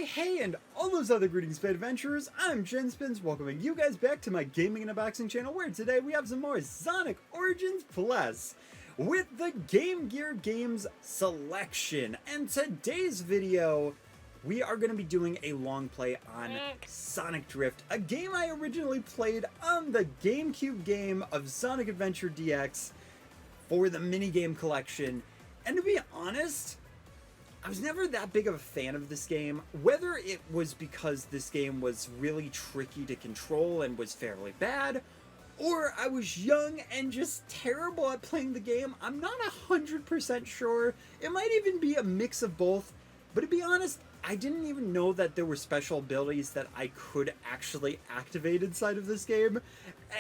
hey, and all those other greetings, Fate Adventurers. I'm Jenspins, welcoming you guys back to my Gaming and Unboxing channel, where today we have some more Sonic Origins Plus with the Game Gear Games selection. And today's video, we are going to be doing a long play on Sonic Drift, a game I originally played on the GameCube game of Sonic Adventure DX for the minigame collection. And to be honest, I was never that big of a fan of this game, whether it was because this game was really tricky to control and was fairly bad, or I was young and just terrible at playing the game. I'm not 100% sure. It might even be a mix of both, but to be honest, I didn't even know that there were special abilities that I could actually activate inside of this game,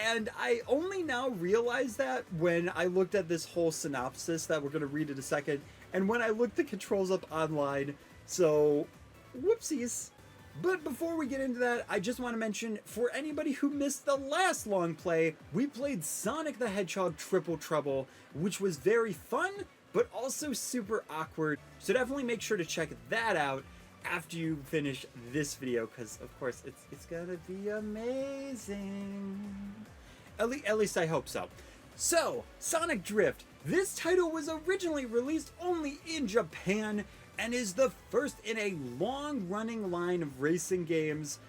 and I only now realized that when I looked at this whole synopsis that we're going to read in a second, and when I looked the controls up online, so whoopsies. But before we get into that, I just want to mention, for anybody who missed the last long play, we played Sonic the Hedgehog Triple Trouble, which was very fun, but also super awkward, so definitely make sure to check that out after you finish this video, because of course it's gonna be amazing. At least I hope so. So, Sonic Drift. This title was originally released only in Japan and is the first in a long-running line of racing games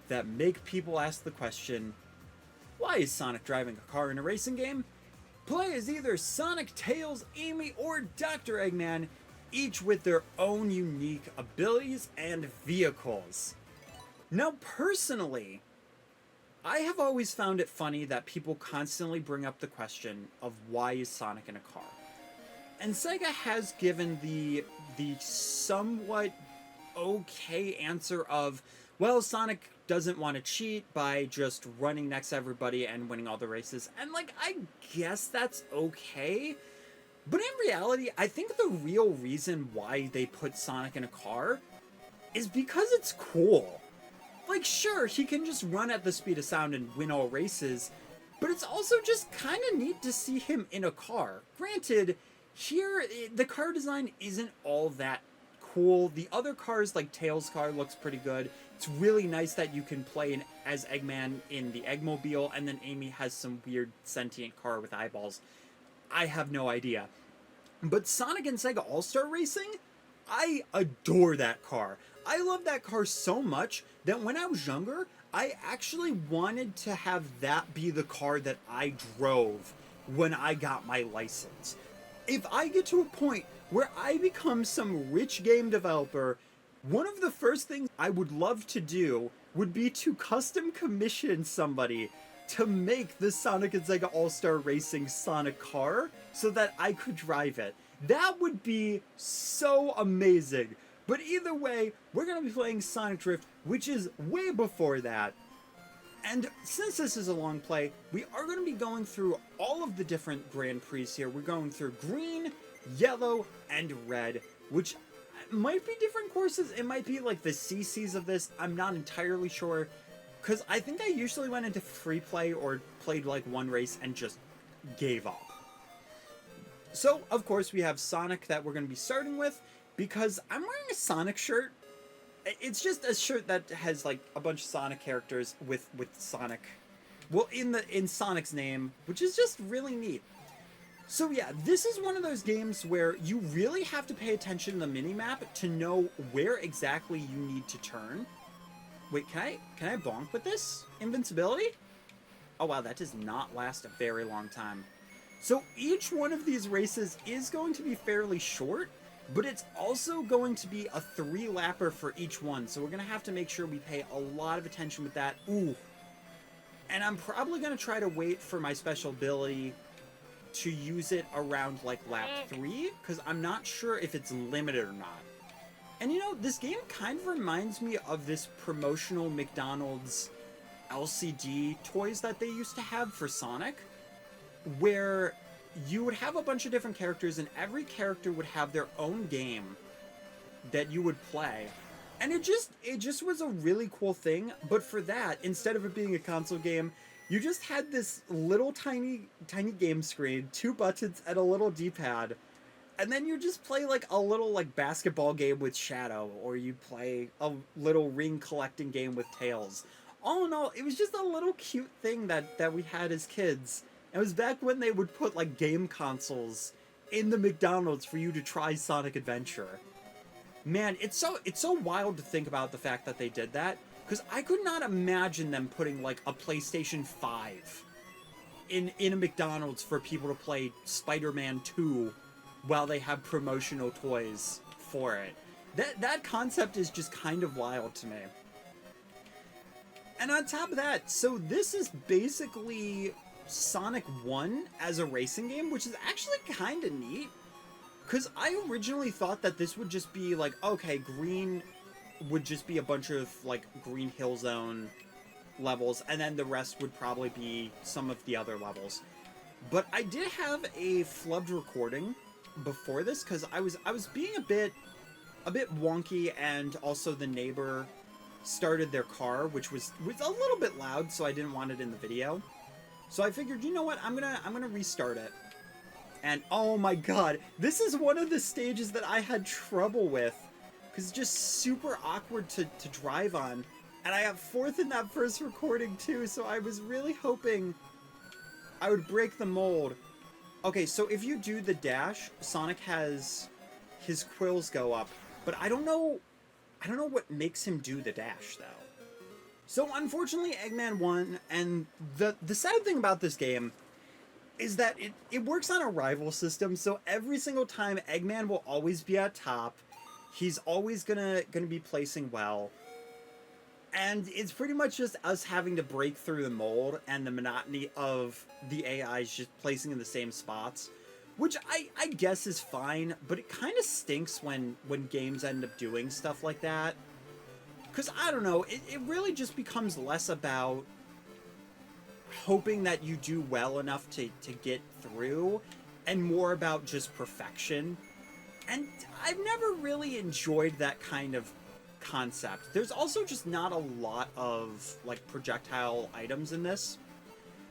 that make people ask the question, why is Sonic driving a car in a racing game? Play as either Sonic, Tails, Amy, or Dr. Eggman, each with their own unique abilities and vehicles. Now, personally, I have always found it funny that people constantly bring up the question of why is Sonic in a car? And Sega has given the somewhat okay answer of, well, Sonic doesn't want to cheat by just running next to everybody and winning all the races. And like, I guess that's okay. But in reality, I think the real reason why they put Sonic in a car is because it's cool. Like, sure, he can just run at the speed of sound and win all races, but it's also just kind of neat to see him in a car. Granted, here, the car design isn't all that cool. The other cars, like Tails' car, looks pretty good. It's really nice that you can play as Eggman in the Eggmobile, and then Amy has some weird sentient car with eyeballs. I have no idea. But Sonic and Sega All-Star Racing? I adore that car. I love that car so much that when I was younger, I actually wanted to have that be the car that I drove when I got my license. If I get to a point where I become some rich game developer, one of the first things I would love to do would be to custom commission somebody to make the Sonic and Sega All-Star Racing Sonic car so that I could drive it. That would be so amazing. But either way, we're going to be playing Sonic Drift, which is way before that. And since this is a long play, we are going to be going through all of the different Grand Prix here. We're going through green, yellow, and red, which might be different courses. It might be like the CCs of this. I'm not entirely sure, because I think I usually went into free play or played like one race and just gave up. So, of course, we have Sonic that we're going to be starting with, because I'm wearing a Sonic shirt. It's just a shirt that has like a bunch of Sonic characters with Sonic, well, in Sonic's name, which is just really neat. So yeah, this is one of those games where you really have to pay attention to the minimap to know where exactly you need to turn. Wait, can I bonk with this? Invincibility? Oh wow, that does not last a very long time. So each one of these races is going to be fairly short, but it's also going to be a 3-lapper for each one, so we're going to have to make sure we pay a lot of attention with that. Ooh. And I'm probably going to try to wait for my special ability to use it around, like, lap 3, because I'm not sure if it's limited or not. And, you know, this game kind of reminds me of this promotional McDonald's LCD toys that they used to have for Sonic, where you would have a bunch of different characters, and every character would have their own game that you would play. And it just was a really cool thing, but for that, instead of it being a console game, you just had this little tiny game screen, 2 buttons, and a little D-pad. And then you just play like a little like basketball game with Shadow, or you play a little ring collecting game with Tails. All in all, it was just a little cute thing that we had as kids. It was back when they would put like game consoles in the McDonald's for you to try Sonic Adventure. Man, it's so wild to think about the fact that they did that, because I could not imagine them putting like a PlayStation 5 in a McDonald's for people to play Spider-Man 2 while they have promotional toys for it. That concept is just kind of wild to me. And on top of that, so this is basically Sonic 1 as a racing game, which is actually kind of neat. Because I originally thought that this would just be like, okay, green would just be a bunch of like Green Hill Zone levels, and then the rest would probably be some of the other levels. But I did have a flubbed recording before this, because I was being a bit wonky, and also the neighbor started their car, which was a little bit loud, so I didn't want it in the video. So I figured, you know what, I'm gonna restart it. And oh my god, this is one of the stages that I had trouble with, because it's just super awkward to drive on. And I got fourth in that first recording too, so I was really hoping I would break the mold. Okay, so if you do the dash, Sonic has his quills go up, but I don't know what makes him do the dash though. So unfortunately, Eggman won, and the sad thing about this game is that it works on a rival system, so every single time Eggman will always be at top. He's always gonna be placing well. And it's pretty much just us having to break through the mold and the monotony of the AIs just placing in the same spots, which I guess is fine, but it kind of stinks when games end up doing stuff like that. Because, I don't know, it really just becomes less about hoping that you do well enough to get through, and more about just perfection. And I've never really enjoyed that kind of concept. There's also just not a lot of like projectile items in this.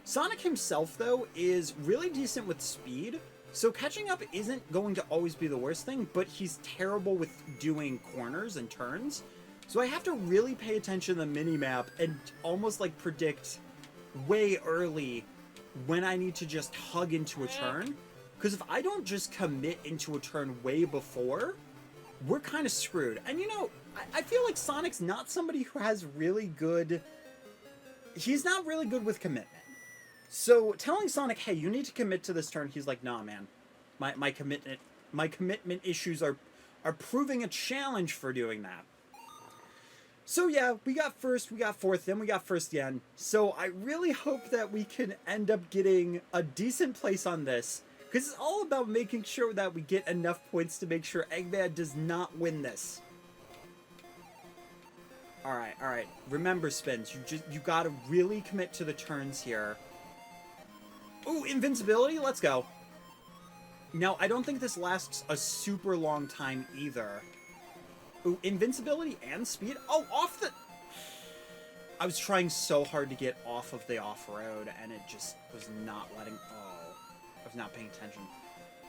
Sonic himself though is really decent with speed, so catching up isn't going to always be the worst thing, but he's terrible with doing corners and turns. So I have to really pay attention to the minimap and almost like predict way early when I need to just hug into a turn. Because if I don't just commit into a turn way before, we're kind of screwed. And you know, I feel like Sonic's not somebody who has really good... He's not really good with commitment. So telling Sonic, hey, you need to commit to this turn, he's like, nah, man. My commitment issues are proving a challenge for doing that. So yeah, we got first, we got fourth, then we got first again. So I really hope that we can end up getting a decent place on this, because it's all about making sure that we get enough points to make sure Eggman does not win this. Alright. Remember, Spins, you gotta really commit to the turns here. Ooh, invincibility, let's go. Now, I don't think this lasts a super long time either. Ooh, invincibility and speed? Oh, off the... I was trying so hard to get off of the off-road, and it just was not letting... Oh, I was not paying attention.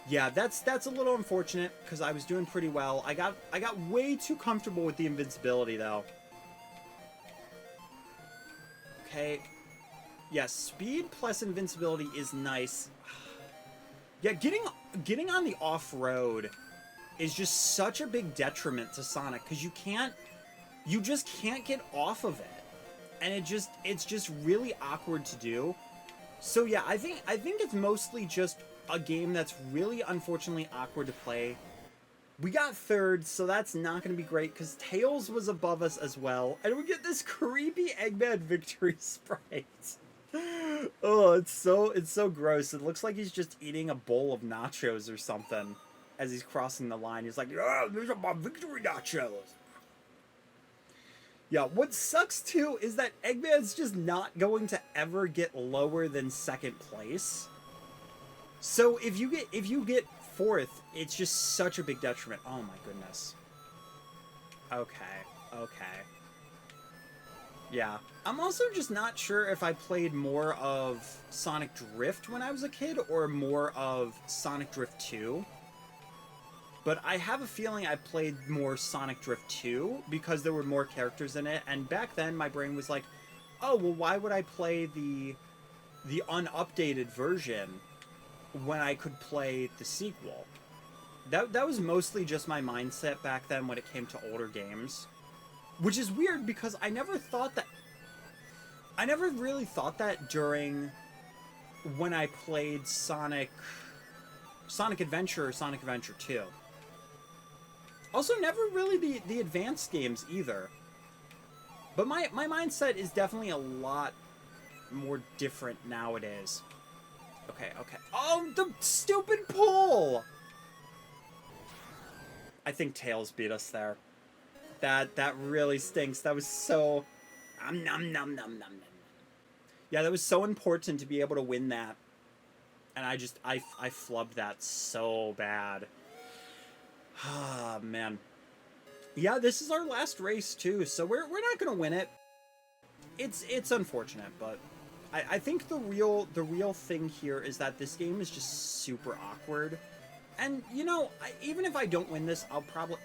Yeah, that's a little unfortunate, because I was doing pretty well. I got way too comfortable with the invincibility, though. Okay. Yeah, speed plus invincibility is nice. Yeah, getting on the off-road is just such a big detriment to Sonic, because you just can't get off of it. And it's just really awkward to do. So yeah, I think it's mostly just a game that's really unfortunately awkward to play. We got third, so that's not going to be great, because Tails was above us as well. And we get this creepy Eggman victory sprite. Oh, it's so gross. It looks like he's just eating a bowl of nachos or something as he's crossing the line. He's like, oh, these are my victory nachos. Yeah, what sucks too is that Eggman's just not going to ever get lower than second place. So if you get fourth, it's just such a big detriment. Oh my goodness. Okay. Yeah. I'm also just not sure if I played more of Sonic Drift when I was a kid or more of Sonic Drift 2. but I have a feeling I played more Sonic Drift 2 because there were more characters in it, and back then my brain was like, oh, well, why would I play the unupdated version when I could play the sequel? That was mostly just my mindset back then when it came to older games. Which is weird because I never really thought that during when I played Sonic Adventure or Sonic Adventure 2. Also, never really the advanced games either. But my mindset is definitely a lot more different nowadays. Okay. Oh, the stupid pull! I think Tails beat us there. That really stinks. That was so... Yeah, that was so important to be able to win that. And I flubbed that so bad. Ah, man. Yeah, this is our last race, too, so we're not going to win it. It's unfortunate, but I think the real thing here is that this game is just super awkward. And, you know, even if I don't win this, I'll probably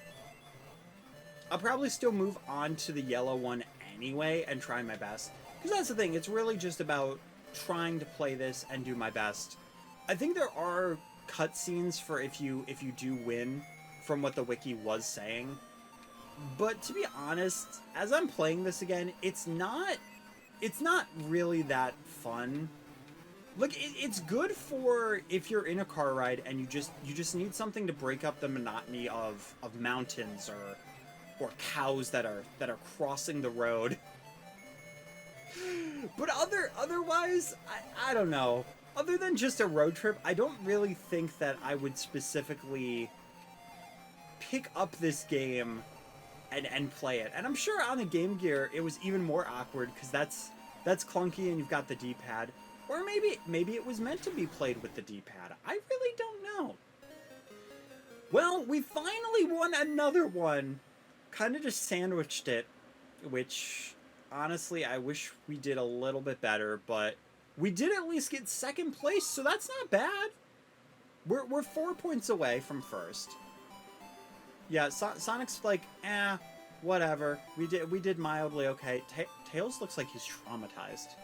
still move on to the yellow one anyway and try my best. Because that's the thing, it's really just about trying to play this and do my best. I think there are cutscenes for if you do win from what the wiki was saying. But to be honest, as I'm playing this again, it's not really that fun. Look, it's good for if you're in a car ride and you just need something to break up the monotony of mountains or cows that are crossing the road. But otherwise, I don't know. Other than just a road trip, I don't really think that I would specifically pick up this game and play it. And I'm sure on the Game Gear it was even more awkward because that's clunky and you've got the D-pad. Or maybe it was meant to be played with the D-pad. I really don't know. Well, we finally won another one. Kind of just sandwiched it, which honestly I wish we did a little bit better, but we did at least get second place, so that's not bad. We're 4 points away from first. Yeah, Sonic's like, whatever. We did mildly okay. Tails looks like he's traumatized.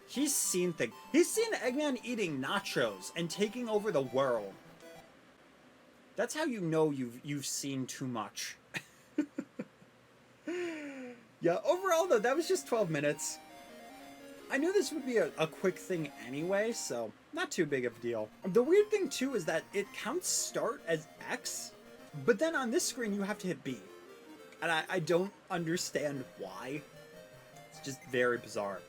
He's seen things. He's seen Eggman eating nachos and taking over the world. That's how you know you've seen too much. Yeah, overall though, that was just 12 minutes. I knew this would be a quick thing anyway, so not too big of a deal. The weird thing too is that it counts start as X, but then on this screen you have to hit B. And I don't understand why. It's just very bizarre.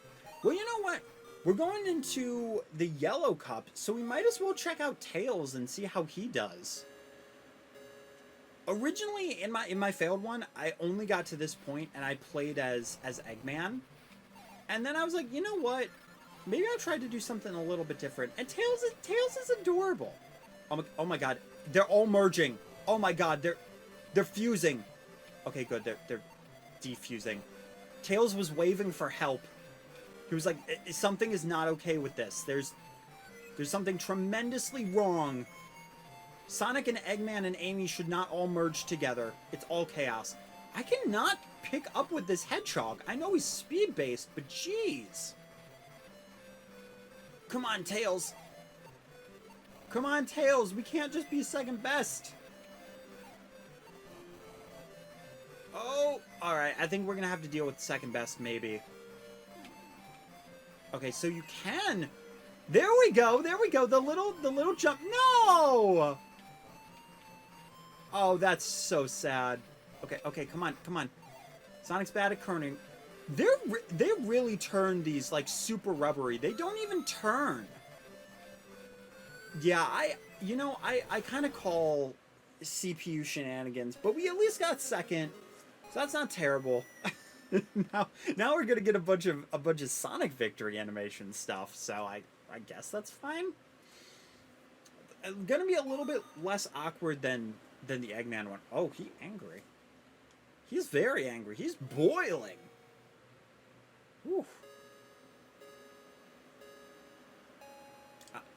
Well, you know what? We're going into the yellow cup, so we might as well check out Tails and see how he does. Originally, in my failed one, I only got to this point and I played as Eggman. And then I was like, you know what? Maybe I'll try to do something a little bit different. And Tails is adorable. Oh my god, they're all merging. Oh my god, they're fusing. Okay, good. They're defusing. Tails was waving for help. He was like, something is not okay with this. There's something tremendously wrong. Sonic and Eggman and Amy should not all merge together. It's all chaos. I cannot pick up with this hedgehog. I know he's speed-based, but jeez. Come on, Tails. Come on, Tails. We can't just be second best. Oh, alright. I think we're gonna have to deal with second best, maybe. Okay, so you can. There we go. There we go. The little jump. No! Oh, that's so sad. Okay, come on. Sonic's bad at turning. They really turn these like super rubbery. They don't even turn. Yeah, I kind of call CPU shenanigans, but we at least got second, so that's not terrible. now we're gonna get a bunch of Sonic victory animation stuff. So I guess that's fine. Gonna be a little bit less awkward than the Eggman one. Oh, he's angry. He's very angry. He's boiling. Whew.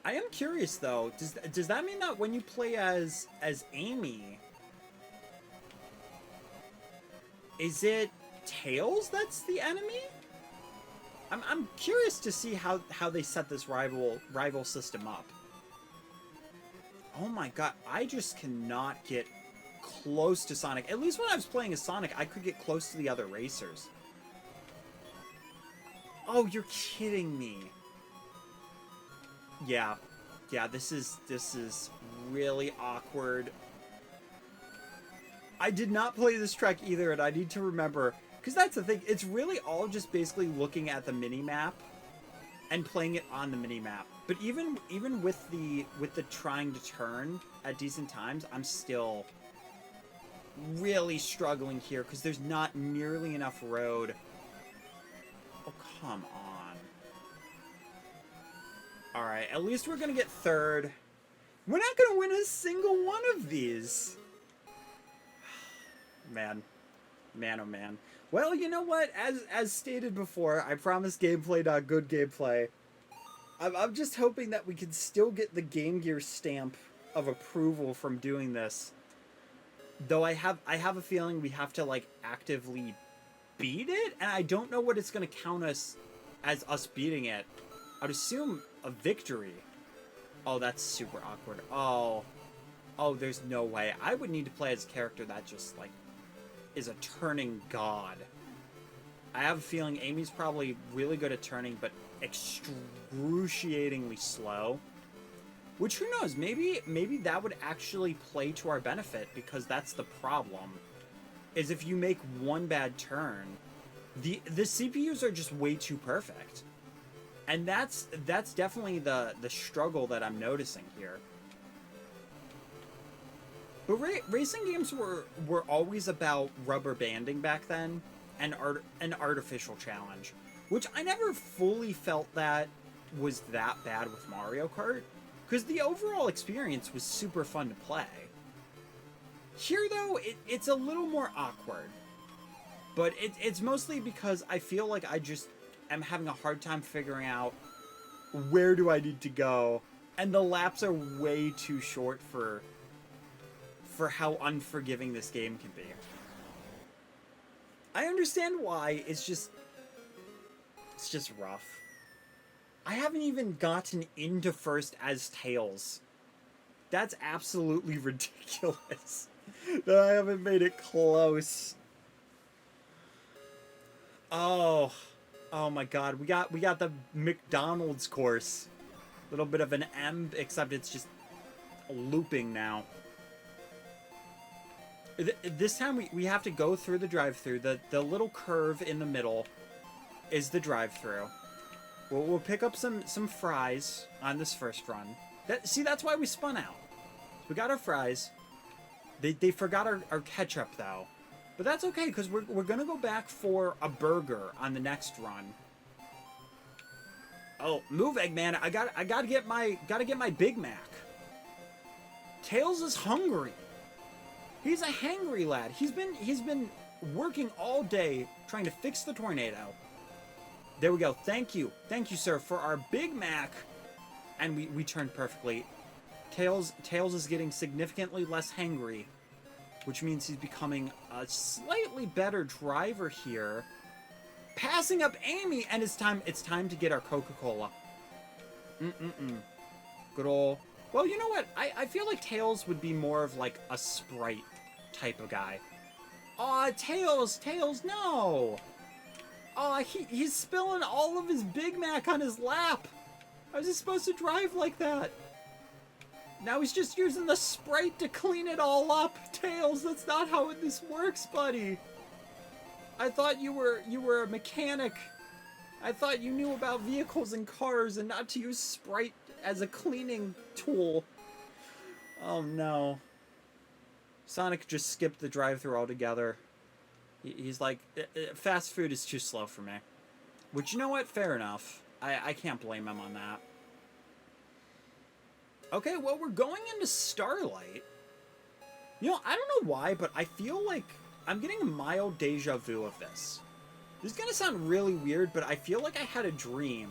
I am curious though. Does that mean that when you play as Amy, is it Tails that's the enemy? I'm curious to see how they set this rival system up. Oh my god, I just cannot get close to Sonic. At least when I was playing as Sonic, I could get close to the other racers. Oh, you're kidding me. Yeah, this is really awkward. I did not play this track either, and I need to remember, because that's the thing, it's really all just basically looking at the mini-map and playing it on the mini-map. But even with the trying to turn at decent times, I'm still really struggling here, because there's not nearly enough road. Oh, come on. Alright, at least we're gonna get third. We're not gonna win a single one of these. Man, oh man. Well, you know what? As stated before, I promised gameplay, not good gameplay. I'm just hoping that we can still get the Game Gear stamp of approval from doing this. Though I have a feeling we have to like actively beat it, and I don't know what it's gonna count as us beating it. I'd assume a victory. Oh, that's super awkward. Oh, there's no way. I would need to play as a character that just like is a turning god. I have a feeling Amy's probably really good at turning, but excruciatingly slow. Which, who knows, maybe that would actually play to our benefit, because that's the problem. Is if you make one bad turn, the CPUs are just way too perfect. And that's definitely the struggle that I'm noticing here. But racing games were always about rubber banding back then, and an artificial challenge, which I never fully felt that was that bad with Mario Kart, because the overall experience was super fun to play. Here, though, it's a little more awkward, but it's mostly because I feel like I just am having a hard time figuring out where do I need to go, and the laps are way too short for how unforgiving this game can be. I understand why, it's just rough. I haven't even gotten into first as Tails. That's absolutely ridiculous that I haven't made it close. Oh my god, we got the McDonald's course. A little bit of an M, except it's just looping now. This time we have to go through the drive-thru. The little curve in the middle is the drive-thru. We'll pick up some fries on this first run. See, that's why we spun out. We got our fries. They forgot our ketchup, though. But that's okay, because we're gonna go back for a burger on the next run. Oh, move, Eggman! I gotta get my Big Mac. Tails is hungry. He's a hangry lad. He's been working all day trying to fix the tornado. There we go. Thank you, sir, for our Big Mac. And we turned perfectly. Tails is getting significantly less hangry, which means he's becoming a slightly better driver here. Passing up Amy, and it's time to get our Coca-Cola. Good ol'. Well, you know what? I feel like Tails would be more of like a Sprite type of guy. Aw, Tails, no! Aw, he's spilling all of his Big Mac on his lap. How is he supposed to drive like that? Now he's just using the Sprite to clean it all up. Tails, that's not how this works, buddy. I thought you were a mechanic. I thought you knew about vehicles and cars and not to use Sprite as a cleaning tool. Oh no. Sonic just skipped the drive-thru altogether. He's like, fast food is too slow for me. Which, you know what? Fair enough. I can't blame him on that. Okay, well, we're going into Starlight. You know, I don't know why, but I feel like I'm getting a mild deja vu of this. This is gonna sound really weird, but I feel like I had a dream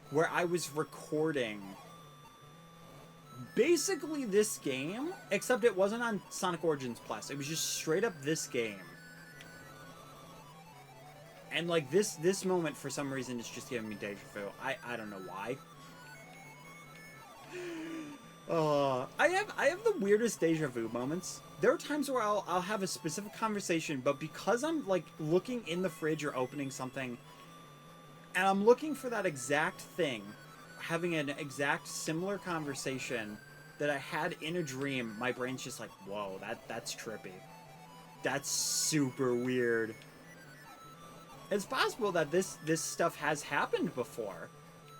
where I was recording basically this game, except it wasn't on Sonic Origins Plus. It was just straight up this game. And like this moment for some reason is just giving me deja vu. I don't know why. I have the weirdest deja vu moments. There are times where I'll have a specific conversation, but because I'm like looking in the fridge or opening something, and I'm looking for that exact thing, having an exact similar conversation that I had in a dream, my brain's just like, whoa, that's trippy. That's super weird. It's possible that this stuff has happened before,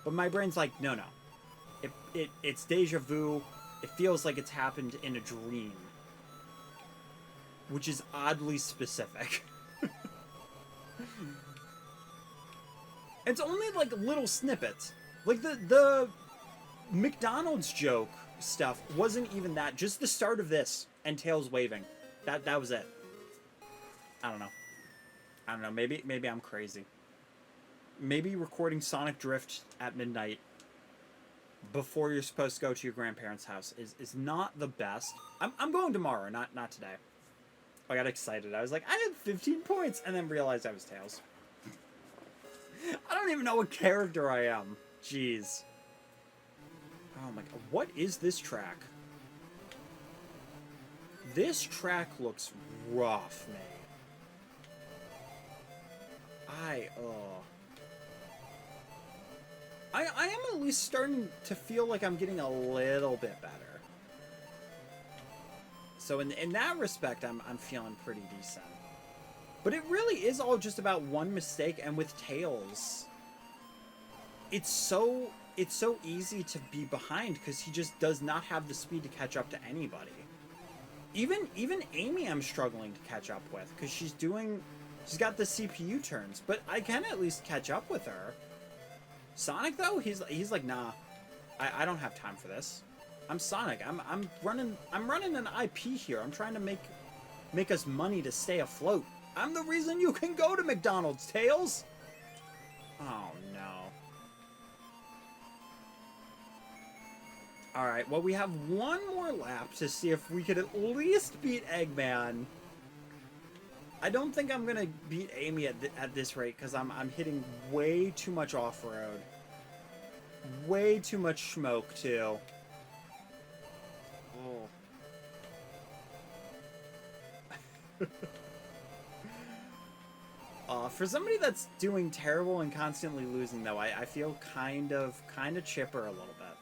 but my brain's like, no. It's deja vu. It feels like it's happened in a dream, which is oddly specific. It's only like little snippets. Like the McDonald's joke stuff wasn't even that. Just the start of this and Tails waving. That was it. I don't know. Maybe I'm crazy. Maybe recording Sonic Drift at midnight before you're supposed to go to your grandparents' house is not the best. I'm going tomorrow, not today. I got excited. I was like, I had 15 points, and then realized I was Tails. I don't even know what character I am. Jeez. Oh my god. What is this track? This track looks rough, man. I am at least starting to feel like I'm getting a little bit better. So in that respect, I'm feeling pretty decent. But it really is all just about one mistake, and with Tails, it's so easy to be behind because he just does not have the speed to catch up to anybody. Even Amy I'm struggling to catch up with because she's got the CPU turns, but I can at least catch up with her. Sonic though, he's like, nah, I don't have time for this. I'm Sonic. I'm running an IP here. I'm trying to make us money to stay afloat. I'm the reason you can go to McDonald's, Tails. Oh no. All right. Well, we have one more lap to see if we could at least beat Eggman. I don't think I'm gonna beat Amy at this rate because I'm hitting way too much off-road. Way too much smoke too. Oh. For somebody that's doing terrible and constantly losing, though, I feel kind of chipper a little bit.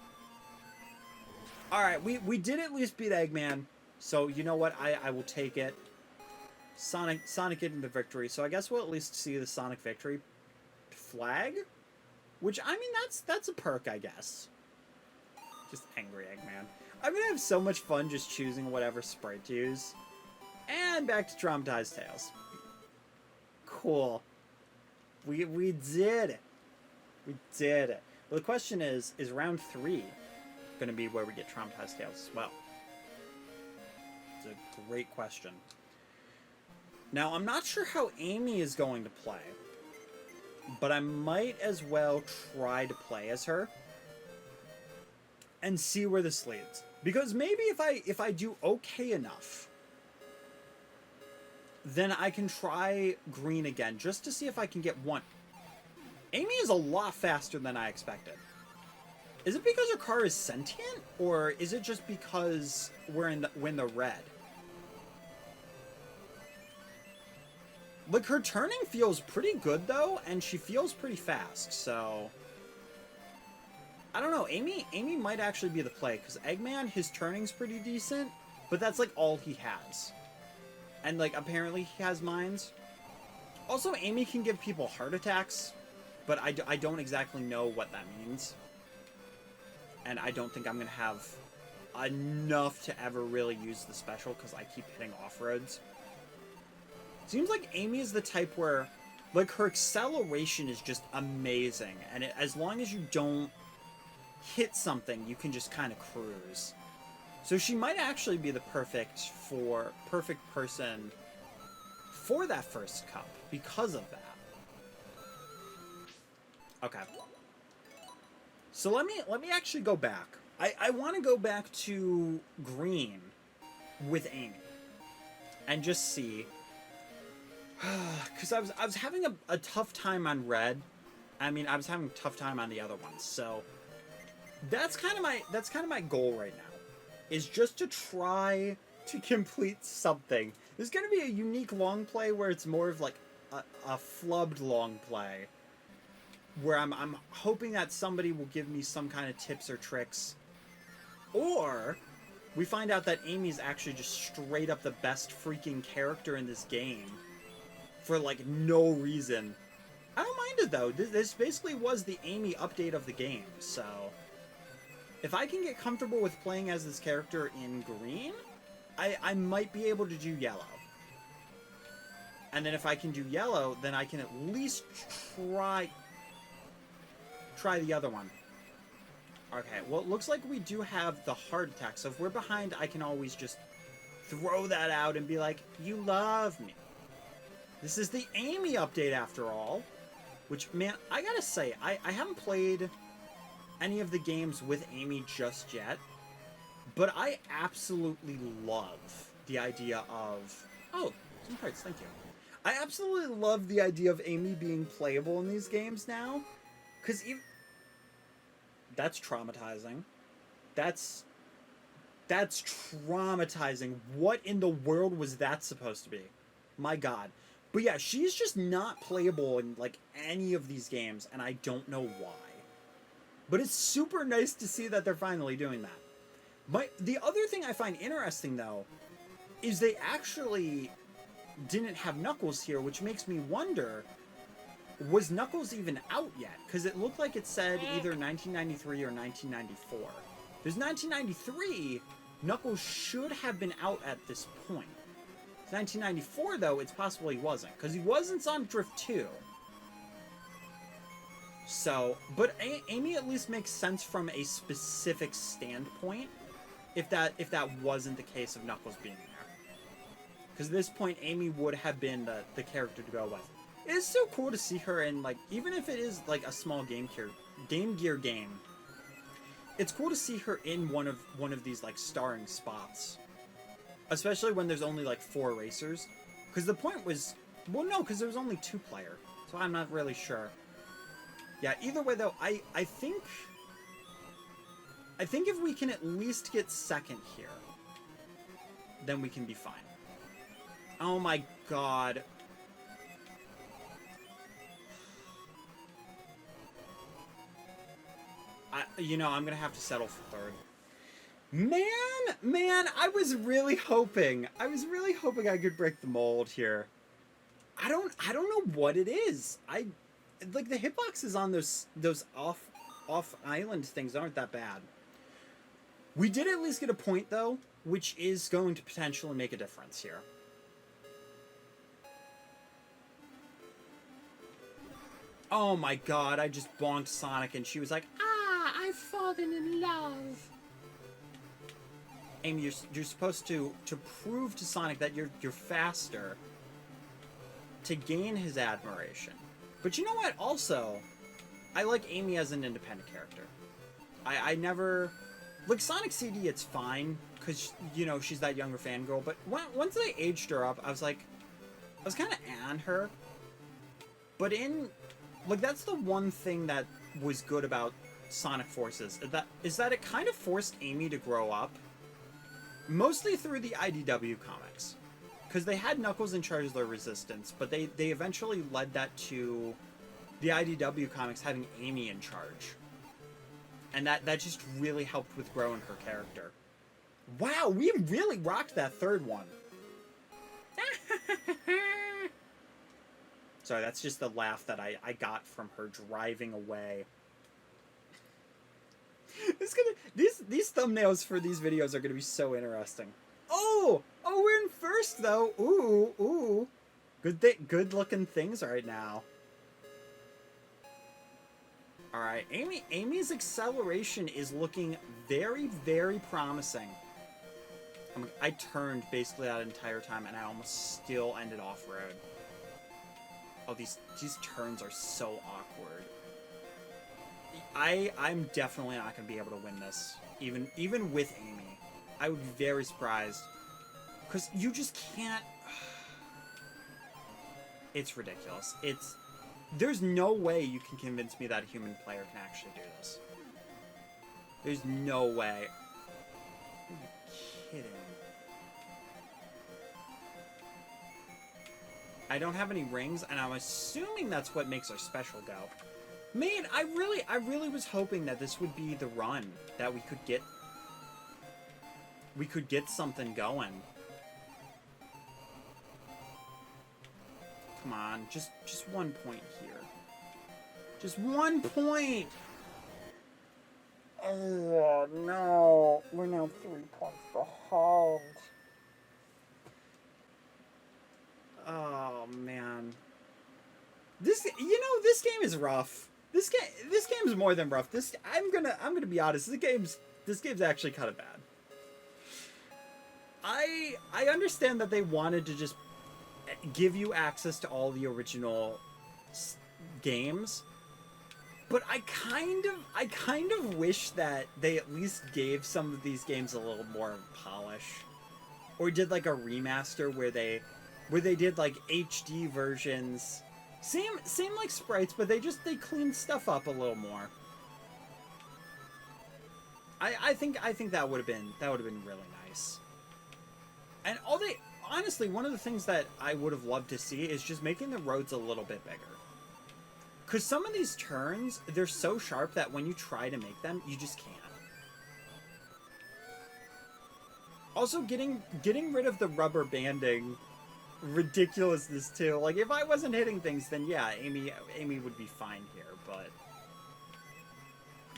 All right, we did at least beat Eggman, so you know what? I will take it. Sonic getting the victory, so I guess we'll at least see the Sonic victory flag, which I mean that's a perk, I guess. Just angry Eggman. I'm gonna have so much fun just choosing whatever sprite to use. And back to traumatized Tails. Cool. We did it. We did it. Well, the question is round 3 gonna be where we get traumatized Tails as well? It's a great question. Now, I'm not sure how Amy is going to play, but I might as well try to play as her and see where this leads. Because maybe if I do okay enough, then I can try green again, just to see if I can get one. Amy is a lot faster than I expected. Is it because her car is sentient, or is it just because we're in the red? Like, her turning feels pretty good, though, and she feels pretty fast, so... I don't know, Amy might actually be the play, because Eggman, his turning's pretty decent, but that's, like, all he has. And, like, apparently he has mines. Also, Amy can give people heart attacks, but I don't exactly know what that means. And I don't think I'm going to have enough to ever really use the special, because I keep hitting off-roads. Seems like Amy is the type where, like, her acceleration is just amazing. And as long as you don't hit something, you can just kind of cruise. So she might actually be the perfect person for that first cup because of that. Okay. So let me actually go back. I want to go back to green with Amy and just see, because I was having a tough time on red. I mean, I was having a tough time on the other ones, so that's kind of my goal right now, is just to try to complete something. There's going to be a unique long play where it's more of like a flubbed long play, where I'm hoping that somebody will give me some kind of tips or tricks, or we find out that Amy's actually just straight up the best freaking character in this game for like no reason. I don't mind it though. This basically was the Amy update of the game, so if I can get comfortable with playing as this character in green, I might be able to do yellow. And then if I can do yellow, then I can at least try the other one. Okay, well, it looks like we do have the heart attack, so if we're behind, I can always just throw that out and be like, you love me. This is the Amy update after all. Which, man, I gotta say, I haven't played any of the games with Amy just yet, but I absolutely love the idea of... Oh, some parts, thank you. I absolutely love the idea of Amy being playable in these games now, because even... That's traumatizing. That's traumatizing. What in the world was that supposed to be? My God. But yeah, she's just not playable in, like, any of these games, and I don't know why. But it's super nice to see that they're finally doing that. The other thing I find interesting, though, is they actually didn't have Knuckles here, which makes me wonder, was Knuckles even out yet? Because it looked like it said either 1993 or 1994. There's 1993, Knuckles should have been out at this point. 1994, though, it's possible he wasn't, because he was in Sonic Drift 2. So, but Amy at least makes sense from a specific standpoint, if that wasn't the case of Knuckles being there. Because at this point, Amy would have been the character to go with. It is so cool to see her in, like, even if it is, like, a small Game Gear game, it's cool to see her in one of these, like, starring spots. Especially when there's only, like, 4 racers. Because the point was... Well, no, because there was only 2 player. So I'm not really sure. Yeah, either way, though, I think... I think if we can at least get second here, then we can be fine. Oh my God. You know, I'm gonna have to settle for third. Man, I was really hoping I could break the mold here. I don't know what it is. Like the hitboxes on those off island things aren't that bad. We did at least get a point though, which is going to potentially make a difference here. Oh my God, I just bonked Sonic and she was like, "Ah, I've fallen in love." Amy, you're supposed to prove to Sonic that you're faster to gain his admiration. But you know what? Also, I like Amy as an independent character. I never... Like, Sonic CD, it's fine, because, you know, she's that younger fangirl, but once they aged her up, I was like... I was kind of on her. But like, that's the one thing that was good about Sonic Forces, is that it kind of forced Amy to grow up. Mostly through the IDW comics. Because they had Knuckles in charge of their resistance, but they eventually led that to the IDW comics having Amy in charge. And that just really helped with growing her character. Wow, we really rocked that third one. Sorry, that's just the laugh that I got from her driving away. These thumbnails for these videos are gonna be so interesting. Oh, we're in first though. Ooh. Good looking things right now. All right, Amy's acceleration is looking very, very promising. I turned basically that entire time, and I almost still ended off road. Oh, these turns are so awkward. I'm definitely not going to be able to win this, even with Amy. I would be very surprised, because you just can't. It's ridiculous. There's no way you can convince me that a human player can actually do this. There's no way. Are you kidding? I don't have any rings, and I'm assuming that's what makes our special go. Man, I really was hoping that this would be the run that we could get something going. Come on, just 1 point here. Just 1 point. Oh no, we're now 3 points behind. Oh man, this game is rough. This game's more than rough. I'm gonna be honest. This game's actually kind of bad. I understand that they wanted to just give you access to all the original games, but I kind of wish that they at least gave some of these games a little more polish, or did like a remaster where they did like HD versions. Same like sprites, but they cleaned stuff up a little more. I think that would have been really nice. And honestly, one of the things that I would have loved to see is just making the roads a little bit bigger. Because some of these turns, they're so sharp that when you try to make them, you just can't. Also, getting rid of the rubber banding ridiculousness too. Like, if I wasn't hitting things, then yeah, Amy would be fine here, but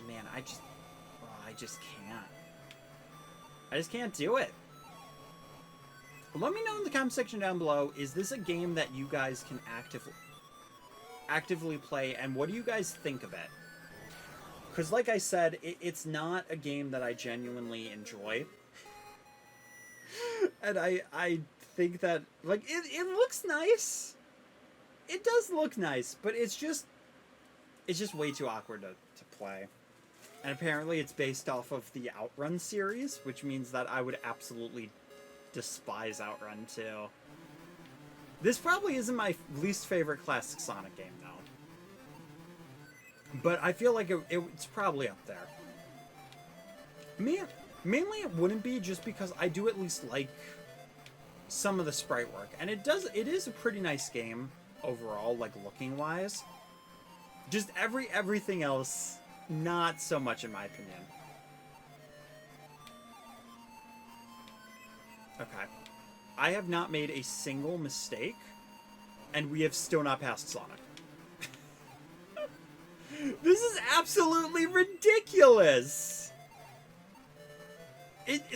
man, I just can't. I just can't do it. Let me know in the comment section down below, is this a game that you guys can actively play, and what do you guys think of it? Because like I said, it's not a game that I genuinely enjoy. And I think that, like, it looks nice. It does look nice, but it's just way too awkward to play. And apparently it's based off of the Outrun series, which means that I would absolutely despise Outrun too. This probably isn't my least favorite classic Sonic game though, but I feel like it's probably up there. Mainly it wouldn't be, just because I do at least like some of the sprite work, and it is a pretty nice game overall, like looking wise. Just everything else, not so much in my opinion. Okay. I have not made a single mistake, and we have still not passed Sonic. This is absolutely ridiculous!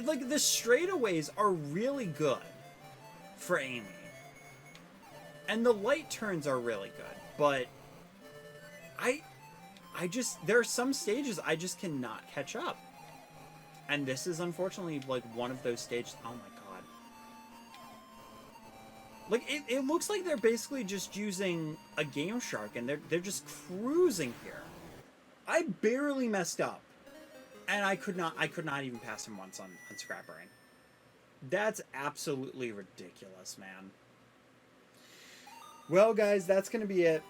Like, the straightaways are really good for Amy. And the light turns are really good, but there are some stages I just cannot catch up. And this is unfortunately like one of those stages. Oh my god. Like, it looks like they're basically just using a Game Shark, and they're just cruising here. I barely messed up, and I could not even pass him once on Scrap Brain. That's absolutely ridiculous, man. Well, guys, that's gonna be it.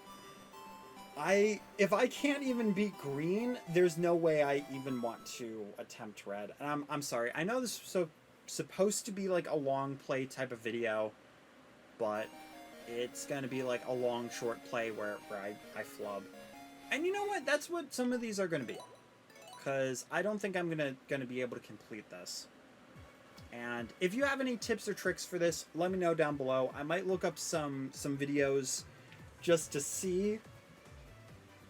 If I can't even beat green, there's no way I even want to attempt red. And I'm sorry. I know this is supposed to be like a long play type of video, but it's gonna be like a long short play where I flub. And you know what? That's what some of these are gonna be, because I don't think I'm gonna be able to complete this. And if you have any tips or tricks for this, let me know down below. I might look up some videos just to see.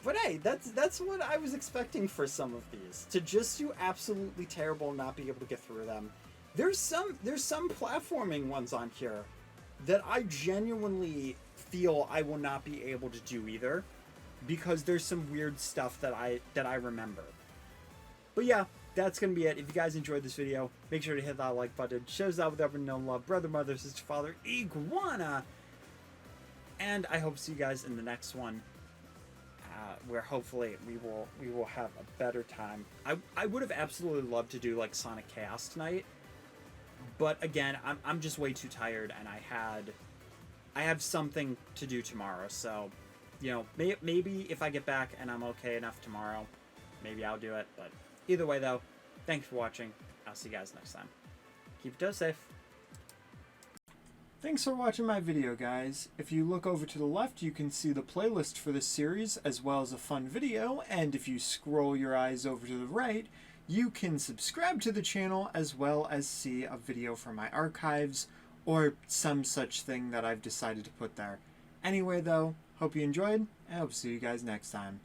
But hey, that's what I was expecting for some of these, to just do absolutely terrible and not be able to get through them. There's some platforming ones on here that I genuinely feel I will not be able to do either, because there's some weird stuff that I remember. But yeah, that's gonna be it. If you guys enjoyed this video, make sure to hit that like button. Shows that with ever known love, brother, mother, sister, father, iguana. And I hope to see you guys in the next one. where hopefully we will have a better time. I would have absolutely loved to do like Sonic Chaos tonight, but again, I'm just way too tired, and I have something to do tomorrow. So, you know, maybe if I get back and I'm okay enough tomorrow, maybe I'll do it. But either way, though, thanks for watching. I'll see you guys next time. Keep your toe safe. Thanks for watching my video, guys. If you look over to the left, you can see the playlist for this series as well as a fun video, and if you scroll your eyes over to the right, you can subscribe to the channel as well as see a video from my archives or some such thing that I've decided to put there. Anyway, though, hope you enjoyed, and I hope to see you guys next time.